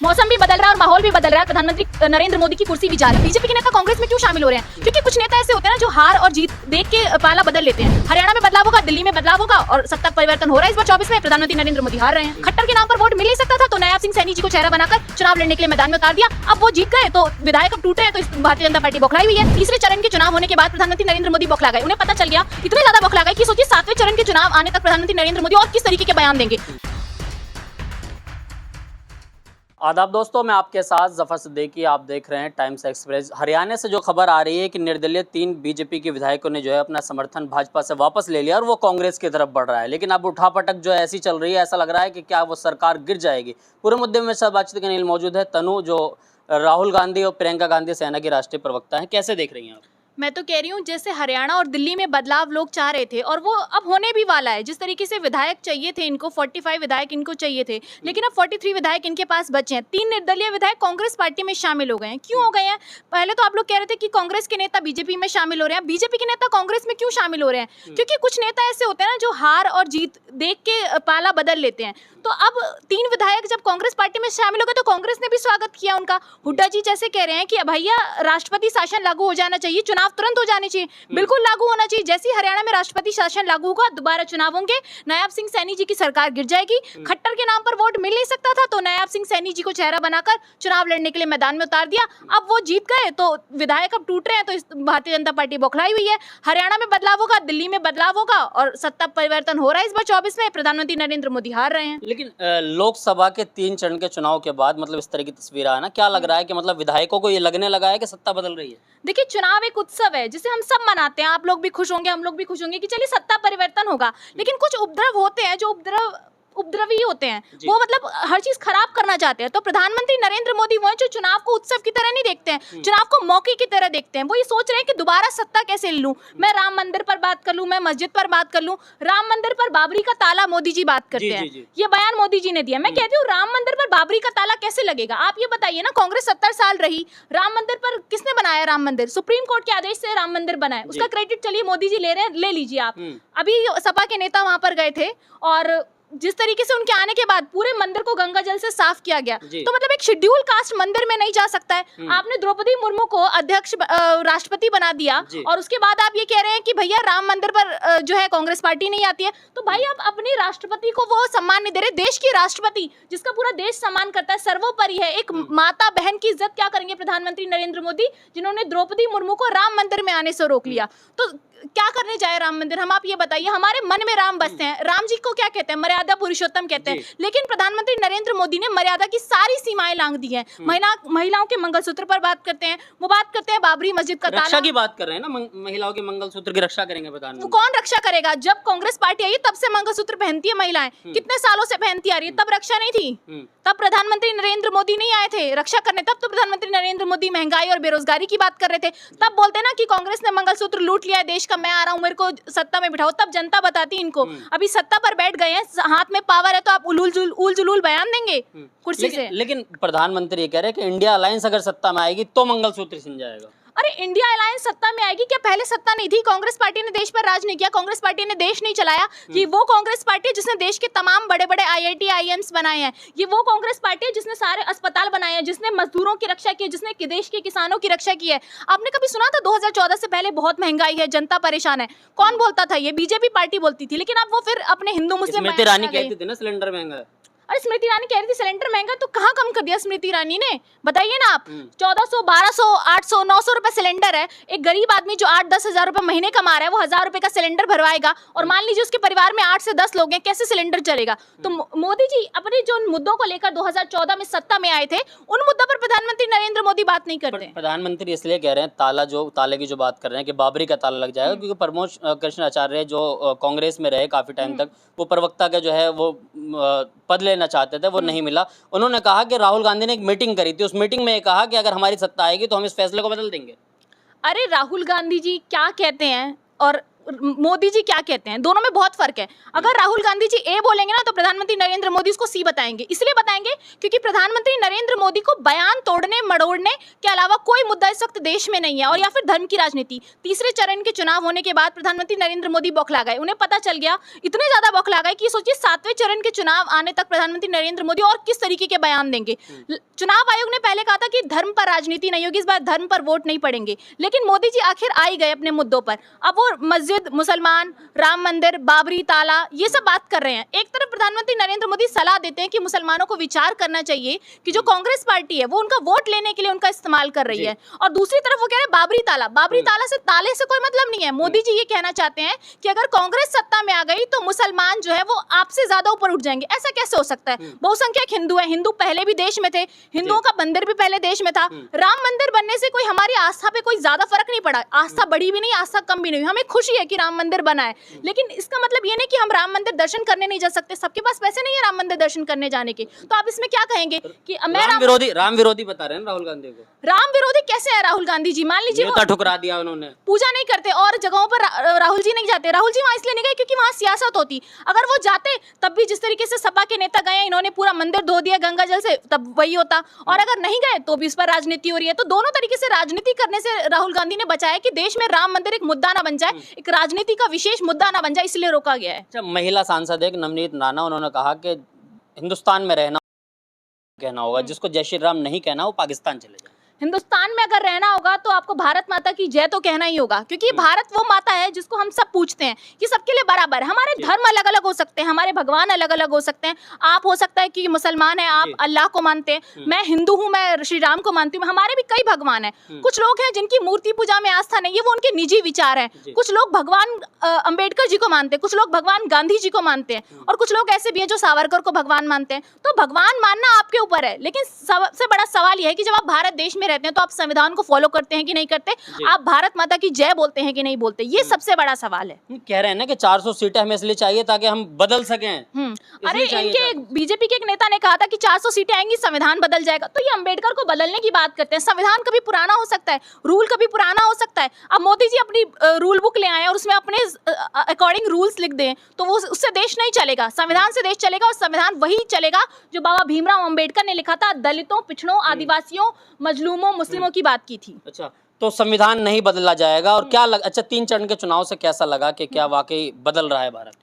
मौसम भी बदल रहा है और माहौल भी बदल रहा है। प्रधानमंत्री नरेंद्र मोदी की कुर्सी भी जा रही है। बीजेपी के नेता कांग्रेस में क्यों शामिल हो रहे हैं? क्योंकि कुछ नेता ऐसे होते हैं ना जो हार और जीत देख के पाला बदल लेते हैं। हरियाणा में बदलाव होगा, दिल्ली में बदलाव होगा और सत्ता परिवर्तन हो रहा है। इस बार 24 में प्रधानमंत्री नरेंद्र मोदी हार रहे हैं। खट्टर के नाम पर वोट मिल नहीं सकता था तो नायाब सिंह सैनी जी को चेहरा बनाकर चुनाव लड़ने के लिए मैदान में उतार दिया। अब वो जीत गए तो विधायक अब टूट रहे हैं, तो इस भारतीय जनता पार्टी बौखलाई हुई है। तीसरे चरण के चुनाव होने के बाद प्रधानमंत्री नरेंद्र मोदी बौखला गए। उन्हें पता चल गया, इतने ज्यादा बौखला गए कि सोचिए 7वें चरण के चुनाव आने तक प्रधानमंत्री नरेंद्र मोदी और किस तरीके के बयान देंगे। आदाब दोस्तों, मैं आपके साथ जफर सिद्दीकी, आप देख रहे हैं टाइम्स एक्सप्रेस। हरियाणा से जो खबर आ रही है कि निर्दलीय 3 बीजेपी के विधायकों ने जो है अपना समर्थन भाजपा से वापस ले लिया और वो कांग्रेस की तरफ बढ़ रहा है। लेकिन अब उठापटक जो है ऐसी चल रही है, ऐसा लग रहा है कि क्या वो सरकार गिर जाएगी। पूरे मुद्दे में सब बातचीत करने के लिए मौजूद है तनु, जो राहुल गांधी और प्रियंका गांधी सेना की राष्ट्रीय प्रवक्ता है। कैसे देख रही हैं आप? मैं तो कह रही हूँ जैसे हरियाणा और दिल्ली में बदलाव लोग चाह रहे थे और वो अब होने भी वाला है। जिस तरीके से विधायक चाहिए थे इनको, 45 विधायक इनको चाहिए थे, लेकिन अब 43 विधायक इनके पास बचे हैं। 3 निर्दलीय विधायक कांग्रेस पार्टी में शामिल हो गए हैं। क्यों हो गए हैं? पहले तो आप लोग कह रहे थे कि कांग्रेस के नेता बीजेपी में शामिल हो रहे हैं। बीजेपी के नेता कांग्रेस में क्यों शामिल हो रहे हैं? क्योंकि कुछ नेता ऐसे होते हैं ना जो हार और जीत देख के पाला बदल लेते हैं। तो अब 3 विधायक जब कांग्रेस पार्टी में शामिल हो गए तो कांग्रेस ने भी स्वागत किया उनका। हुड्डा जी जैसे कह रहे हैं कि भैया राष्ट्रपति शासन लागू हो जाना चाहिए, चुनाव तुरंत हो जाने चाहिए। बिल्कुल लागू होना चाहिए। जैसे ही हरियाणा में राष्ट्रपति शासन लागू होगा, दोबारा चुनाव होंगे, नायाब सिंह सैनी जी की सरकार गिर जाएगी। खट्टर के नाम पर वोट मिल नहीं सकता था तो नायाब सिंह सैनी जी को चेहरा बनाकर चुनाव लड़ने के लिए मैदान में उतार दिया। अब वो जीत गए तो विधायक अब टूट रहे हैं, तो इस भारतीय जनता पार्टी बौखलाई हुई है। हरियाणा में बदलाव होगा, दिल्ली में बदलाव होगा और सत्ता परिवर्तन हो रहा है। इस बार 24 में प्रधानमंत्री नरेंद्र मोदी हार रहे हैं। लेकिन लोकसभा के 3 चरण के चुनाव के बाद मतलब इस तरह की तस्वीर आया ना, क्या लग रहा है कि मतलब विधायकों को ये लगने लगा है कि सत्ता बदल रही है? देखिए, चुनाव एक उत्सव है जिसे हम सब मनाते हैं। आप लोग भी खुश होंगे, हम लोग भी खुश होंगे कि चलिए सत्ता परिवर्तन होगा। लेकिन कुछ उपद्रव होते हैं जो उपद्रवी होते हैं, वो मतलब हर चीज खराब करना चाहते हैं। तो प्रधानमंत्री नरेंद्र मोदी वो हैं जो चुनाव को उत्सव की तरह नहीं देखते हैं, चुनाव को मौके की तरह देखते हैं। वो ये सोच रहे हैं कि दोबारा सत्ता कैसे लूं, मैं राम मंदिर पर बात कर लूं, मैं मस्जिद पर बात कर लूं। राम मंदिर पर बाबरी का ताला मोदी जी बात करते हैं। ये बयान मोदी जी ने दिया। मैं कहती हूँ राम मंदिर पर बाबरी का ताला कैसे लगेगा? आप ये बताइए ना, कांग्रेस 70 साल रही, राम मंदिर पर किसने बनाया? राम मंदिर सुप्रीम कोर्ट के आदेश से राम मंदिर बना है, उसका क्रेडिट चलिए मोदी जी ले रहे हैं, ले लीजिए आप। अभी सपा के नेता वहां पर गए थे और जिस तरीके से उनके आने के बाद पूरे मंदिर को गंगा जल से साफ किया गया, तो मतलब एक शेड्यूल कास्ट मंदिर में नहीं जा सकता है। आपने द्रौपदी मुर्मू को अध्यक्ष राष्ट्रपति बना दिया और उसके बाद आप ये कह रहे हैं कि भैया राम मंदिर पर जो है कांग्रेस पार्टी नहीं आती है। तो भाई आप अपने राष्ट्रपति को वो सम्मान नहीं दे रहे। देश की राष्ट्रपति जिसका पूरा देश सम्मान करता है, सर्वोपरि है, एक माता बहन की इज्जत क्या करेंगे प्रधानमंत्री नरेंद्र मोदी, जिन्होंने द्रौपदी मुर्मू को राम मंदिर में आने से रोक लिया? तो क्या करने जाए राम मंदिर? हम आप ये बताइए, हमारे मन में राम बसते हैं। राम जी को क्या कहते हैं? मर्यादा पुरुषोत्तम कहते हैं। लेकिन प्रधानमंत्री नरेंद्र मोदी ने मर्यादा की सारी सीमाएं लांघ दी हैं। महिलाओं के मंगलसूत्र पर बात करते हैं, वो बात करते हैं बाबरी मस्जिद का ताला। रक्षा की बात कर रहे हैं ना, महिलाओं के मंगलसूत्र की रक्षा करेंगे प्रधानमंत्री। वो कौन रक्षा करेगा? जब कांग्रेस पार्टी आई तब से मंगलसूत्र पहनती है महिलाएं, कितने सालों से पहनती आ रही है, तब रक्षा नहीं थी। तब प्रधानमंत्री नरेंद्र मोदी नहीं आए थे रक्षा करने। तब तो प्रधानमंत्री नरेंद्र मोदी महंगाई और बेरोजगारी की बात कर रहे थे। तब बोलते ना कि कांग्रेस ने मंगलसूत्र लूट लिया है देश का, मैं आ रहा हूं, मेरे को सत्ता में बिठाओ, तब जनता बताती इनको। अभी सत्ता पर बैठ गए हैं, हाथ में पावर है, तो आप उल जुलूल बयान देंगे कुर्सी से। लेकिन प्रधानमंत्री ये कह रहे हैं कि इंडिया अलायंस अगर सत्ता में आएगी तो मंगलसूत्र छिन जाएगा। अरे इंडिया अलायंस सत्ता में आएगी क्या? पहले सत्ता नहीं थी? कांग्रेस पार्टी ने देश पर राज नहीं किया, कांग्रेस पार्टी ने देश नहीं चलाया। ये वो कांग्रेस पार्टी है जिसने देश के तमाम बड़े बड़े IIT IIMs बनाए हैं। ये वो कांग्रेस पार्टी है जिसने सारे अस्पताल बनाए हैं, जिसने मजदूरों की रक्षा की है, जिसने देश के किसानों की रक्षा की है। आपने कभी सुना था 2014 से पहले बहुत महंगाई है, जनता परेशान है? कौन बोलता था? ये बीजेपी पार्टी बोलती थी। लेकिन अब वो फिर अपने हिंदू मुस्लिम स्मृति ईरानी कहती थी ना सिलेंडर महंगा है। अरे स्मृति ईरानी कह रही थी सिलेंडर महंगा, तो कहाँ कम कर दिया स्मृति ईरानी ने? बताइए ना आप। 1400, 1200, 800, 900 रुपए सिलेंडर है। एक गरीब आदमी जो 8-10 हजार रुपए महीने कमा रहा है, वो 1000 रुपए का सिलेंडर भरवाएगा और मान लीजिए उसके परिवार में 8 से 10 लोग हैं, कैसे सिलेंडर चलेगा? तो मोदी जी अपने जो मुद्दों को लेकर 2014 में सत्ता में आए थे, उन मुद्दों पर प्रधानमंत्री नरेंद्र मोदी बात नहीं करते। प्रधानमंत्री इसलिए कह रहे हैं ताले की जो बात कर रहे हैं कि बाबरी का ताला लग जाएगा, क्योंकि प्रमोद कृष्ण आचार्य जो कांग्रेस में रहे काफी टाइम तक, वो प्रवक्ता का जो है वो पद लेना चाहते थे, वो नहीं मिला। उन्होंने कहा कि राहुल गांधी ने एक मीटिंग करी थी, उस मीटिंग में ये कहा कि अगर हमारी सत्ता आएगी तो हम इस फैसले को बदल देंगे। अरे राहुल गांधी जी क्या कहते हैं और मोदी जी क्या कहते हैं, दोनों में बहुत फर्क है। अगर राहुल गांधी जी ए बोलेंगे ना तो प्रधानमंत्री नरेंद्र मोदी उसको सी बताएंगे। इसलिए बताएंगे क्योंकि प्रधानमंत्री नरेंद्र मोदी को बयान तोड़ने मड़ोड़ने के अलावा कोई मुद्दा इस वक्त देश में नहीं है, और या फिर धर्म की राजनीति। तीसरे चरण के चुनाव होने के बाद प्रधानमंत्री नरेंद्र मोदी बौखला गए, उन्हें पता चल गया, इतने ज्यादा बौखला गए कि सोचिए 7वें चरण के चुनाव आने तक प्रधानमंत्री नरेंद्र मोदी और किस तरीके के बयान देंगे। चुनाव आयोग ने पहले कहा था कि धर्म पर राजनीति नहीं होगी, इस बार धर्म पर वोट नहीं पड़ेंगे, लेकिन मोदी जी आखिर आ ही गए अपने मुद्दों पर। अब वो मस्जिद, मुसलमान, राम मंदिर, बाबरी ताला, ये सब बात कर रहे हैं। एक तरफ प्रधानमंत्री नरेंद्र मोदी सलाह देते हैं कि मुसलमानों को विचार करना चाहिए कि जो कांग्रेस पार्टी है वो उनका वोट लेने के लिए उनका इस्तेमाल कर रही है, और दूसरी तरफ वो कह रहे हैं बाबरी ताला से ताले से कोई मतलब नहीं है। मोदी जी ये कहना चाहते हैं कि अगर कांग्रेस सत्ता में आ गई तो मुसलमान जो है वो आपसे ज्यादा ऊपर उठ जाएंगे। ऐसा कैसे हो सकता है? बहुसंख्यक हिंदू है, हिंदू पहले भी देश में थे, हिंदुओं का मंदिर भी पहले देश में था। राम मंदिर बनने से कोई हमारी आस्था पे कोई ज्यादा फर्क नहीं पड़ा, आस्था बढ़ी भी नहीं, आस्था कम भी नहीं। हमें खुशी है कि राम मंदिर बना है, लेकिन इसका मतलब ये नहीं कि हम राम मंदिर दर्शन करने नहीं जा सकते। सबके पास पैसे नहीं है राम मंदिर दर्शन करने जाने के, तो आप इसमें क्या कहेंगे कि मैं राम विरोधी बता रहे हैं राहुल गांधी को। राम विरोधी कैसे है राहुल गांधी जी? मान लीजिए वो ठुकरा दिया उन्होंने, पूजा नहीं करते और जगहों पर राहुल जी नहीं जाते। राहुल जी वहां इसलिए नहीं गए क्योंकि वहां सियासत होती। अगर वो जाते तब भी जिस तरीके से सपा के नेता गए, इन्होंने पूरा मंदिर धो दिया गंगा जल से, तब वही होता। और अगर नहीं गए तो भी इस पर राजनीति हो रही है। तो दोनों तरीके से राजनीति करने से राहुल गांधी ने बचाया कि देश में राम मंदिर एक मुद्दा ना बन जाए, एक राजनीति का विशेष मुद्दा ना बन जाए, इसलिए रोका गया है। अच्छा, महिला सांसद एक नवनीत राणा, उन्होंने कहा कि हिंदुस्तान में रहना कहना होगा, जिसको जय श्री राम नहीं कहना वो पाकिस्तान चले जाए। हिंदुस्तान में अगर रहना होगा तो आपको भारत माता की जय तो कहना ही होगा, क्योंकि भारत वो माता है जिसको हम सब पूछते हैं कि सबके लिए बराबर है। हमारे धर्म अलग अलग हो सकते हैं, हमारे भगवान अलग अलग हो सकते हैं। आप हो सकता है कि मुसलमान है, आप अल्लाह को मानते हैं, मैं हिंदू हूँ, मैं श्री राम को मानती हूँ। हमारे भी कई भगवान हैं। कुछ लोग हैं जिनकी मूर्ति पूजा में आस्था नहीं है, वो उनके निजी विचार है। कुछ लोग भगवान अंबेडकर जी को मानते हैं, कुछ लोग भगवान गांधी जी को मानते हैं, और कुछ लोग ऐसे भी हैं जो सावरकर को भगवान मानते हैं। तो भगवान मानना आपके ऊपर है, लेकिन सबसे बड़ा सवाल यह है कि जब आप भारत देश में रहते हैं तो आप संविधान को फॉलो करते हैं कि नहीं करते, आप भारत माता की जय बोलते हैं कि नहीं बोलते, ये सबसे बड़ा सवाल है। कह रहे हैं ना कि 400 सीटें हमें इसलिए चाहिए ताकि हम बदल सकें। अरे इनके बीजेपी के एक नेता ने कहा था कि 400 सीटें आएंगी संविधान बदल जाएगा। तो ये अंबेडकर को बदलने की बात करते हैं। संविधान कभी पुराना हो सकता है, रूल कभी पुराना हो सकता है। अब मोदी जी अपनी रूल बुक ले आए और उसमें अपने अकॉर्डिंग रूल्स लिख दें तो वो उससे देश नहीं चलेगा। संविधान से देश चलेगा, और संविधान वही चलेगा जो बाबा भीमराव अंबेडकर ने लिखा था, दलितों, पिछड़ों, आदिवासियों, मजलूमों, मुस्लिमों की बात की थी। अच्छा, तो संविधान नहीं बदला जाएगा। और क्या अच्छा, 3 चरण के चुनाव से कैसा लगा कि क्या वाकई बदल रहा है भारत?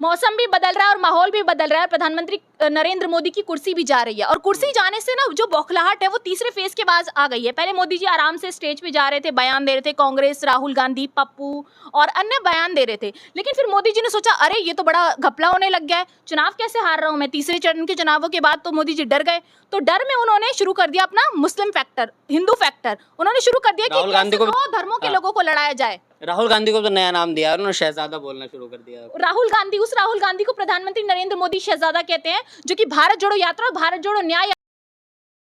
मौसम भी बदल रहा है और माहौल भी बदल रहा है। प्रधानमंत्री नरेंद्र मोदी की कुर्सी भी जा रही है, और कुर्सी जाने से ना जो बौखलाहट है वो तीसरे फेज के बाद आ गई है। पहले मोदी जी आराम से स्टेज पे जा रहे थे, बयान दे रहे थे, कांग्रेस, राहुल गांधी, पप्पू और अन्य बयान दे रहे थे। लेकिन फिर मोदी जी ने सोचा अरे ये तो बड़ा घपला होने लग गया है, चुनाव कैसे हार रहा हूं मैं। तीसरे चरण के चुनावों के बाद तो मोदी जी डर गए। तो डर में उन्होंने शुरू कर दिया अपना मुस्लिम फैक्टर, हिंदू फैक्टर। उन्होंने शुरू कर दिया कि कैसे दो धर्मों के लोगों को लड़ाया जाए। राहुल गांधी को तो नया नाम दिया, उन्होंने शहजादा बोलना शुरू कर दिया। उस राहुल गांधी को प्रधानमंत्री नरेंद्र मोदी शहजादा कहते हैं, जो कि भारत जोड़ो यात्रा और भारत जोड़ो न्याय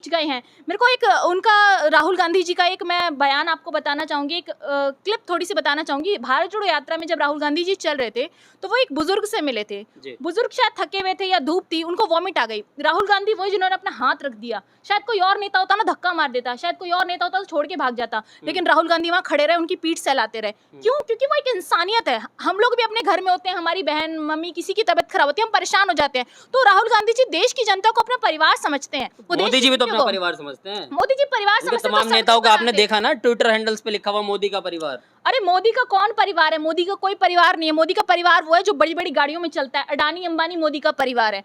गए हैं। मेरे को एक उनका राहुल गांधी जी का एक मैं बयान आपको बताना चाहूंगी, एक क्लिप थोड़ी सी बताना चाहूंगी। भारत जोड़ो यात्रा में जब राहुल गांधी जी चल रहे थे तो वो एक बुजुर्ग से मिले थे। बुजुर्ग शायद थके हुए थे या धूप थी, उनको वॉमिट आ गई। राहुल गांधी वही जिन्होंने अपना हाथ रख दिया। शायद कोई और नेता होता ना धक्का मार देता, शायद कोई और नेता होता तो छोड़ के भाग जाता, लेकिन राहुल गांधी वहां खड़े रहे, उनकी पीठ सहलाते रहे। क्यों? क्योंकि वो एक इंसानियत है। हम लोग भी अपने घर में होते हैं, हमारी बहन, मम्मी, किसी की तबीयत खराब होती है, हम परेशान हो जाते हैं। तो राहुल गांधी जी देश की जनता को अपना परिवार समझते हैं। मोदी जी भी तो अपना परिवार समझते हैं। मोदी जी परिवार समझते हैं। तमाम नेताओं का आपने देखा ना ट्विटर हैंडल्स पे लिखा हुआ मोदी का परिवार। अरे मोदी का कौन परिवार है? मोदी का कोई परिवार नहीं है। मोदी का परिवार वो है जो बड़ी बड़ी गाड़ियों में चलता है। अडानी, अंबानी मोदी का परिवार है।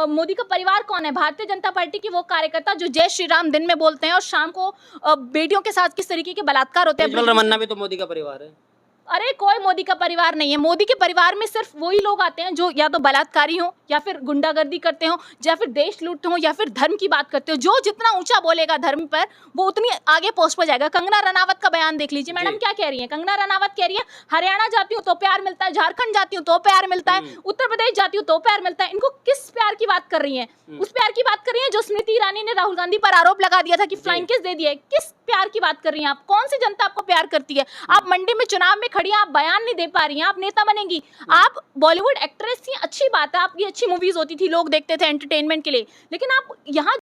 मोदी का परिवार कौन है? भारतीय जनता पार्टी के वो कार्यकर्ता जो जय श्री राम दिन में बोलते हैं और शाम को बेटियों के साथ किस तरीके के बलात्कार होते हैं। रमन्ना भी तो मोदी का परिवार है। अरे कोई मोदी का परिवार नहीं है। मोदी के परिवार में सिर्फ वही लोग आते हैं जो या तो बलात्कारी हो, या फिर गुंडागर्दी करते हो, या फिर देश लूटते हो, या फिर धर्म की बात करते हो। जो जितना ऊंचा बोलेगा धर्म पर वो उतनी आगे पोस्ट पर जाएगा। कंगना रनावत का बयान देख लीजिए, मैडम क्या कह रही है। कंगना रनावत कह रही है हरियाणा जाती हूँ तो प्यार मिलता है, झारखंड जाती हूँ तो प्यार मिलता है, उत्तर प्रदेश जाती हूँ तो प्यार मिलता है। इनको किस प्यार की बात कर रही है? उस प्यार की बात कर रही है जो स्मृति ईरानी ने राहुल गांधी पर आरोप लगा दिया था कि फ्लाइंग किस दे दिया है। किस प्यार की बात कर रही हैं आप? कौन सी जनता आपको प्यार करती है? आप मंडी में चुनाव में खड़ी हैं, आप बयान नहीं दे पा रही हैं, आप नेता बनेंगी। आप बॉलीवुड एक्ट्रेस थी, अच्छी बात है, आपकी अच्छी मूवीज होती थी, लोग देखते थे एंटरटेनमेंट के लिए, लेकिन आप यहाँ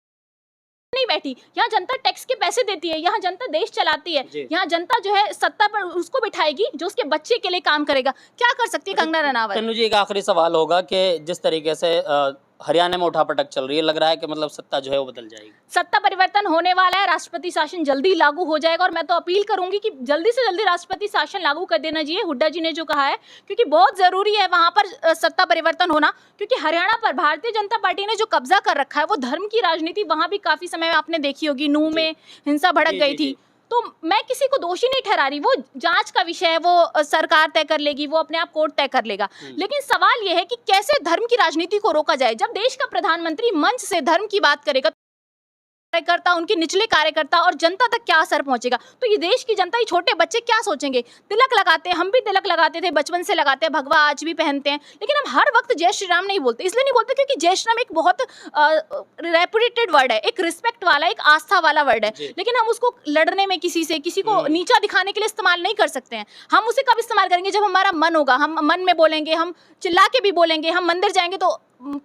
नहीं बैठी, यहाँ जनता टैक्स के पैसे देती है, यहाँ जनता देश चलाती है, जी। यहाँ जनता जो है सत्ता पर उसको बिठाएगी जो उसके बच्चे के लिए काम करेगा। क्या कर सकती है कंगना रनावत? तन्नू जी, एक आखिरी सवाल होगा कि जिस तरीके से हरियाणा में उठापटक चल रही है, लग रहा है कि मतलब सत्ता जो है वो बदल जाएगी। सत्ता परिवर्तन होने वाला है, राष्ट्रपति शासन जल्दी लागू हो जाएगा और मैं तो अपील करूंगी कि जल्दी से जल्दी राष्ट्रपति शासन लागू कर देना चाहिए, हुड्डा जी ने जो कहा है, क्योंकि बहुत जरूरी है वहां पर सत्ता परिवर्तन होना। क्योंकि हरियाणा पर भारतीय जनता पार्टी ने जो कब्जा कर रखा है वो धर्म की राजनीति वहां भी काफी समय में आपने देखी होगी, नूह में हिंसा भड़क जी, गई जी, थी। जी। तो मैं किसी को दोषी नहीं ठहरा रही, वो जांच का विषय है, वो सरकार तय कर लेगी, वो अपने आप कोर्ट तय कर लेगा। लेकिन सवाल ये है कि कैसे धर्म की राजनीति को रोका जाए। जब देश का प्रधानमंत्री मंच से धर्म की बात करेगा, कार्यकर्ता, उनके निचले कार्यकर्ता और जनता तक क्या असर पहुंचेगा। तो ये देश की जनता, ये छोटे बच्चे क्या सोचेंगे। तिलक लगाते हैं, हम भी तिलक लगाते थे, बचपन से लगाते हैं, भगवा आज भी पहनते हैं, लेकिन हम हर वक्त जय श्री राम नहीं बोलते। इसलिए नहीं बोलते क्योंकि जय श्री राम एक बहुत रेपुटेटेड वर्ड है, एक रिस्पेक्ट वाला, एक आस्था वाला वर्ड है, लेकिन हम उसको लड़ने में, किसी को नीचा दिखाने के लिए इस्तेमाल नहीं कर सकते हैं। हम उसे कब इस्तेमाल करेंगे? जब हमारा मन होगा, हम मन में बोलेंगे, हम चिल्ला के भी बोलेंगे, हम मंदिर जाएंगे तो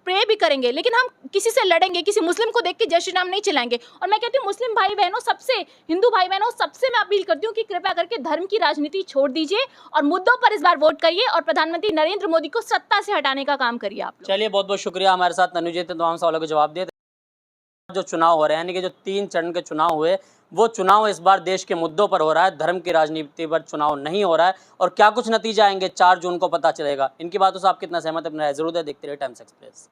प्रे भी करेंगे, लेकिन हम किसी से लड़ेंगे, किसी मुस्लिम को देख के जय श्री राम नहीं चिल्लाएंगे। और मैं कहती हूँ मुस्लिम भाई बहनों, सबसे, हिंदू भाई बहनों, सबसे मैं अपील करती हूँ कि कृपया करके धर्म की राजनीति छोड़ दीजिए और मुद्दों पर इस बार वोट करिए और प्रधानमंत्री नरेंद्र मोदी को सत्ता से हटाने का काम करिए आप लोग। चलिए, बहुत बहुत शुक्रिया हमारे साथ तन्नू जी ने तमाम सवालों के जवाब दिए। जो चुनाव हो रहे हैं, यानी कि जो 3 चरण के चुनाव हुए, वो चुनाव इस बार देश के मुद्दों पर हो रहा है, धर्म की राजनीति पर चुनाव नहीं हो रहा है। और क्या कुछ नतीजे आएंगे 4 जून को पता चलेगा। इनकी बातों से आप कितना सहमत हैं, अपनी राय जरूर दें। देखते रहिए टाइम्स एक्सप्रेस।